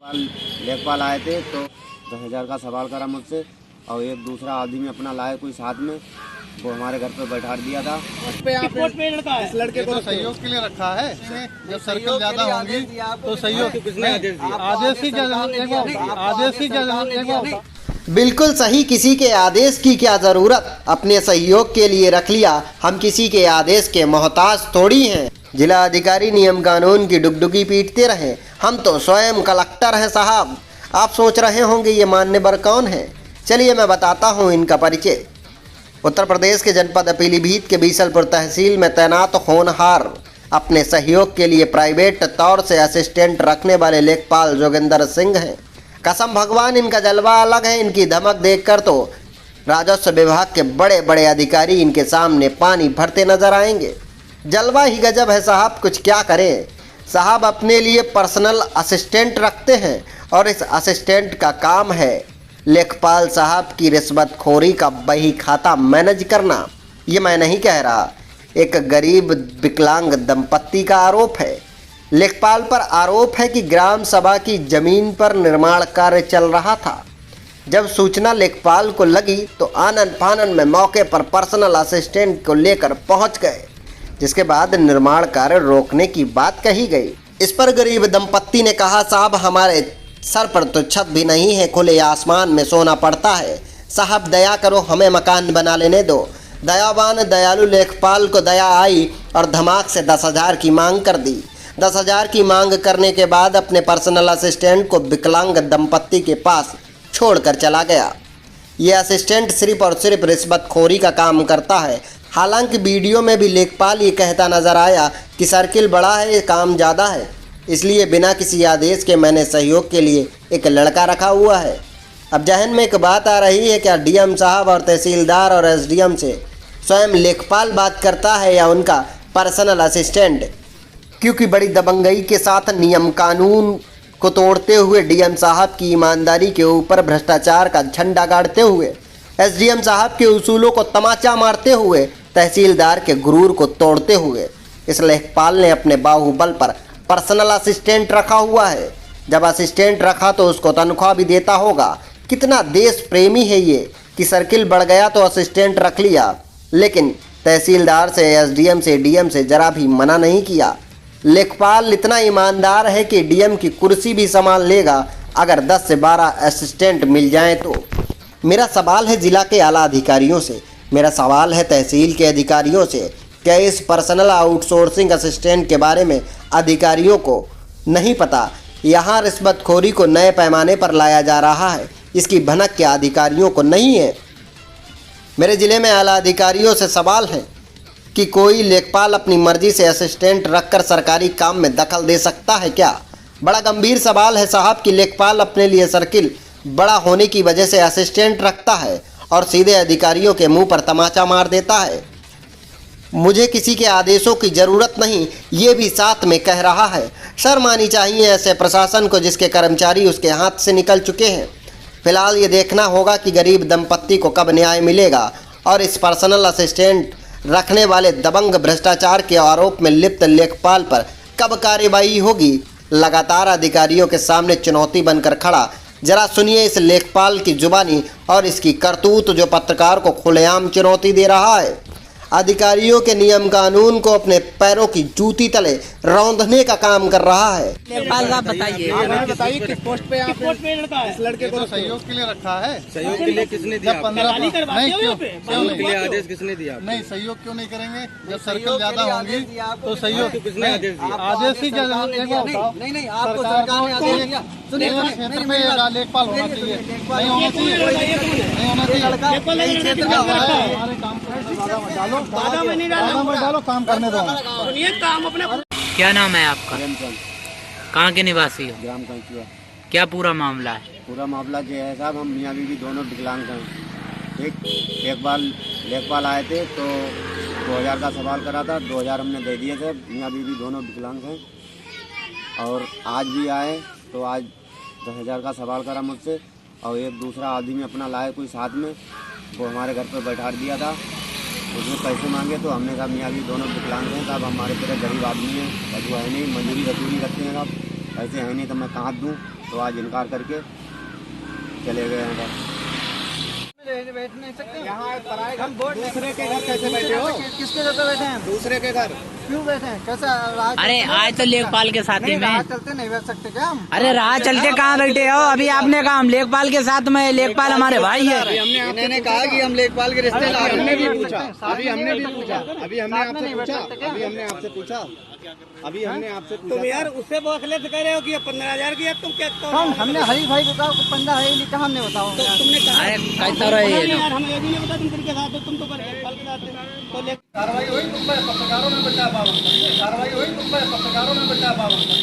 लेखपाल आए थे तो 10,000 का सवाल करा मुझसे और एक दूसरा आदमी अपना लाया कोई साथ में, वो हमारे घर पे बैठा दिया था। इस लड़के को सहयोग के लिए रखा है। जब सर्कल ज्यादा होंगी तो सहयोग किसने आदेश ही क्या बिल्कुल सही। किसी के आदेश की क्या ज़रूरत, अपने सहयोग के लिए रख लिया। हम किसी के आदेश के मोहताज थोड़ी हैं। जिला अधिकारी नियम कानून की डुगडुगी पीटते रहे, हम तो स्वयं कलेक्टर हैं साहब। आप सोच रहे होंगे ये मान्यवर कौन है, चलिए मैं बताता हूँ इनका परिचय। उत्तर प्रदेश के जनपद पीलीभीत के बीसलपुर तहसील में तैनात होनहार, अपने सहयोग के लिए प्राइवेट तौर से असिस्टेंट रखने वाले लेखपाल जोगिंदर सिंह हैं। कसम भगवान इनका जलवा अलग है। इनकी धमक देखकर तो राजस्व विभाग के बड़े बड़े अधिकारी इनके सामने पानी भरते नजर आएंगे। जलवा ही गजब है साहब, कुछ क्या करें। साहब अपने लिए पर्सनल असिस्टेंट रखते हैं और इस असिस्टेंट का काम है लेखपाल साहब की रिश्वतखोरी का बही खाता मैनेज करना। ये मैं नहीं कह रहा, एक गरीब विकलांग दंपत्ति का आरोप है। लेखपाल पर आरोप है कि ग्राम सभा की जमीन पर निर्माण कार्य चल रहा था। जब सूचना लेखपाल को लगी तो आनन फानन में मौके पर पर्सनल असिस्टेंट को लेकर पहुंच गए, जिसके बाद निर्माण कार्य रोकने की बात कही गई। इस पर गरीब दंपत्ति ने कहा, साहब हमारे सर पर तो छत भी नहीं है, खुले आसमान में सोना पड़ता है। साहब दया करो, हमें मकान बना लेने दो। दयावान दयालु लेखपाल को दया आई और धमाक से 10,000 की मांग कर दी। 10,000 की मांग करने के बाद अपने पर्सनल असिस्टेंट को विकलांग दंपत्ति के पास छोड़कर चला गया। ये असिस्टेंट सिर्फ और सिर्फ रिश्वतखोरी का काम करता है। हालांकि वीडियो में भी लेखपाल ये कहता नजर आया कि सर्किल बड़ा है, काम ज़्यादा है, इसलिए बिना किसी आदेश के मैंने सहयोग के लिए एक लड़का रखा हुआ है। अब जहन में एक बात आ रही है, क्या डीएम साहब और तहसीलदार और एसडीएम से स्वयं लेखपाल बात करता है या उनका पर्सनल असिस्टेंट? क्योंकि बड़ी दबंगई के साथ नियम कानून को तोड़ते हुए डीएम साहब की ईमानदारी के ऊपर भ्रष्टाचार का झंडा गाड़ते हुए, एसडीएम साहब के उसूलों को तमाचा मारते हुए, तहसीलदार के गुरूर को तोड़ते हुए इस लेखपाल ने अपने बाहुबल पर पर्सनल असिस्टेंट रखा हुआ है। जब असिस्टेंट रखा तो उसको तनख्वाह भी देता होगा। कितना देश प्रेमी है ये कि सर्किल बढ़ गया तो असिस्टेंट रख लिया, लेकिन तहसीलदार से, एसडीएम से, डीएम से जरा भी मना नहीं किया। लेखपाल इतना ईमानदार है कि डीएम की कुर्सी भी संभाल लेगा अगर 10 से 12 असिस्टेंट मिल जाएं तो। मेरा सवाल है जिला के आला अधिकारियों से, मेरा सवाल है तहसील के अधिकारियों से, क्या इस पर्सनल आउटसोर्सिंग असिस्टेंट के बारे में अधिकारियों को नहीं पता? यहाँ रिश्वतखोरी को नए पैमाने पर लाया जा रहा है, इसकी भनक क्या अधिकारियों को नहीं है? मेरे ज़िले में आला अधिकारियों से सवाल है कि कोई लेखपाल अपनी मर्जी से असिस्टेंट रखकर सरकारी काम में दखल दे सकता है क्या? बड़ा गंभीर सवाल है साहब कि लेखपाल अपने लिए सर्किल बड़ा होने की वजह से असिस्टेंट रखता है और सीधे अधिकारियों के मुंह पर तमाचा मार देता है। मुझे किसी के आदेशों की ज़रूरत नहीं, ये भी साथ में कह रहा है। शर्म आनी चाहिए ऐसे प्रशासन को जिसके कर्मचारी उसके हाथ से निकल चुके हैं। फिलहाल ये देखना होगा कि गरीब दंपत्ति को कब न्याय मिलेगा और इस पर्सनल असिस्टेंट रखने वाले दबंग भ्रष्टाचार के आरोप में लिप्त लेखपाल पर कब कार्रवाई होगी। लगातार अधिकारियों के सामने चुनौती बनकर खड़ा। जरा सुनिए इस लेखपाल की जुबानी और इसकी करतूत जो पत्रकार को खुलेआम चुनौती दे रहा है। अधिकारियों के नियम कानून को अपने पैरों की जूती तले रौंदने का काम कर रहा है। लेखपाल साहब बताइए किस पोस्ट पे आप इस लड़के को सहयोग के लिए रखा है? सहयोग के लिए किसने दिया? 15 नहीं, सहयोग के लिए आदेश किसने दिया? नहीं, सहयोग क्यों नहीं करेंगे? जब सर्कल ज्यादा होंगी तो सहयोग किसने आदेश दिया? आदेश ही क्या नहीं, आपको सरकार ने आदेश दिया। क्षेत्र में लेखपाल होना चाहिए, नहीं होना चाहिए, नहीं होना चाहिए। डालो, काम करने दो। क्या नाम है आपका? कहाँ के निवासी हो? ग्राम कंचुआ। क्या पूरा मामला है? पूरा मामला जो है साहब, हम मियाँ बीवी दोनों विकलांग हैं। एक बार लेखपाल आए थे तो 2,000 का सवाल करा था, 2,000 हमने दे दिए थे। मियाँ बीवी दोनों विकलांग हैं और आज भी आए तो आज 10,000 का सवाल करा मुझसे और एक दूसरा आदमी अपना लाए कोई साथ में, वो हमारे घर पर बैठा दिया था। उसने पैसे मांगे तो हमने कहा मियाँ भी दोनों विकलांग हैं साहब, हमारे तरह गरीब आदमी हैं, है नहीं, मजदूरी रजूरी रखते हैं साहब, ऐसे है नहीं तो मैं कहाँ दूँ। तो आज इनकार करके चले गए हैं बस। बैठ नहीं सकते यहाँ हम दूसरे के घर कैसे बैठे हो? किसके घर पे बैठे हैं? दूसरे के घर क्यों बैठे हैं? कैसा राह अरे आज तो लेखपाल के साथ ही नहीं, राह में चलते नहीं बैठ सकते क्या हम? अरे राह चलते कहाँ बैठे हो? अभी आपने कहा हम लेखपाल के साथ में, लेखपाल हमारे भाई है। इन्होंने कहा कि हम लेखपाल के रिश्ते ला रहे हमने भी हैं। पूछा, अभी हमने भी पूछा, अभी हमने साथ में नहीं बैठ सकते क्या? अभी हमने आपसे पूछा, अभी हमने आपसे पूछा। तुम यार उससे बौखले से कह रहे हो कि 15,000 की है, तुम क्या कौन? हमने हरी भाई को कहा 15,000 लिखा, हमने बताओ तुमने कहा अरे कहता रहे यार, हमें ये भी नहीं पता तुम किनके साथ हो, तुम तो लेखपाल के साथ हो। तो कार्रवाई हुई तुम पे, पत्रकारों ने बचा पावन। कार्रवाई हुई तुम पे, पत्रकारों ने बचा पावन।